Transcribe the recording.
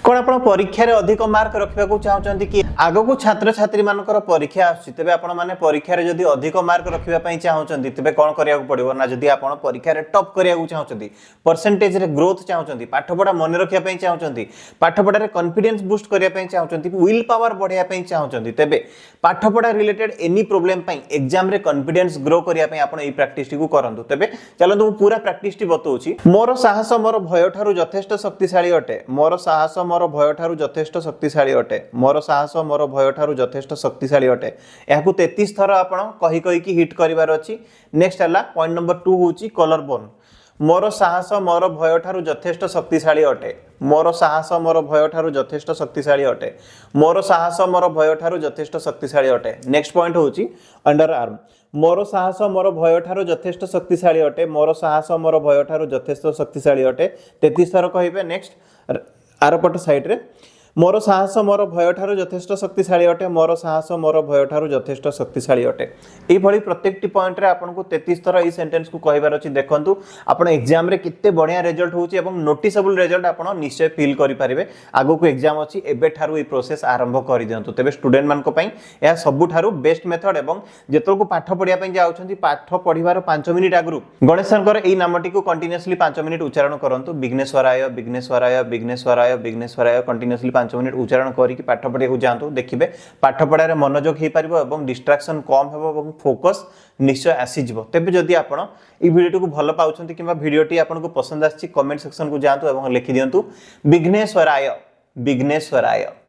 कौन आप परीक्षा रे अधिक मार्क रखा चाहते कि आग को छात्र छात्री मानकर परीक्षा आसते आपण मैंने परीक्षा जदि अधिक मार्क रखापी चाहते तेज कौन करा पड़ो ना जदि आप परीक्षा टॉप करा चाहते परसेंटेज रे ग्रोथ चाहते पाठपढ़ा मन रखापी चाहते पाठपढ़ा कॉन्फिडेंस बूस्ट करने चाहते विल पावर बढ़ाई चाहते तेज पाठपढ़ा रिलेटेड एनी प्रोब्लेम एग्जाम रे कॉन्फिडेंस ग्रो करने आप प्रैक्टिस टी करूँ तेज चलते पूरा प्रैक्टिस टी बताऊँ मोर साहस मोर भय ठारू यथेष्ट शक्तिशाली अटे मोर साहस मोर भय ठारू यथेष्ट शक्तिशाली अटे मोर साहस मोर भय ठारू यथेष्ट शक्तिशाली अटे या 33 थर आपण कही कही कि हिट करिवार अछि। नेक्स्ट हला पॉइंट नंबर 2 होची कलर बोन मोर साहस मोर भय ठारू यथेष्ट शक्तिशाली अटे मोर साहस मोर भय ठारू यथेष्ट शक्तिशाली अटे मोर साहस मोर भय ठारू यथेष्ट शक्तिशाली अटे। नेक्स्ट पॉइंट होची अंडर आर्म मोर साहस मोर भय ठारू यथेष्ट शक्तिशाली अटे मोर साहस मोर भय ठारू यथेष्ट शक्तिशाली अटे 33 थर कहिबे। नेक्स्ट आरपट साइड रे मोर साहस मोर भय ठारू यथेष्ट शक्तिशाली अटे मोर साहस मोर भय ठारू यथेष्ट शक्तिशाली अटे एई भली प्रत्येकटी पॉइंट रे आपन को 33 थर ई सेंटेंस को कहिबार अछि। देखंतु आपन एग्जाम रे कित्ते बढ़िया रिजल्ट होउछि एवं नोटिसेबल रिजल्ट आपन निश्चय फील करि परिबे। आगो को एग्जाम अछि एबे ठारू ई प्रोसेस आरंभ करि दियंतु तेबे स्टूडेंट मान को पई या सबु ठारू बेस्ट मेथड एवं जेतल को पाठ पढिया पई जाउछंती पाठ पढिबार 5 मिनिट आगरु गणेश शंकर एई नामटी को कंटीन्यूअसली 5 मिनिट उच्चारण करंतु विघ्नेश्वराय विघ्नेश्वराय विघ्नेश्वराय विघ्नेश्वराय कंटीन्यूअसली 5 मिनिट उच्चारण करिक पाठ पढ़िया जातु देखिए पाठ पढ़ार मनोयोग हो पार और डिस्ट्राक्शन कम हो फोकस निश्चय आसीज तेज जदि आप भिडियो को भल पाँच कि भिडियोटी आपको पसंद आसी कमेंट सेक्शन को जातु और लिखि दिंतु विघ्नेश्वराय विघ्नेश्वराय।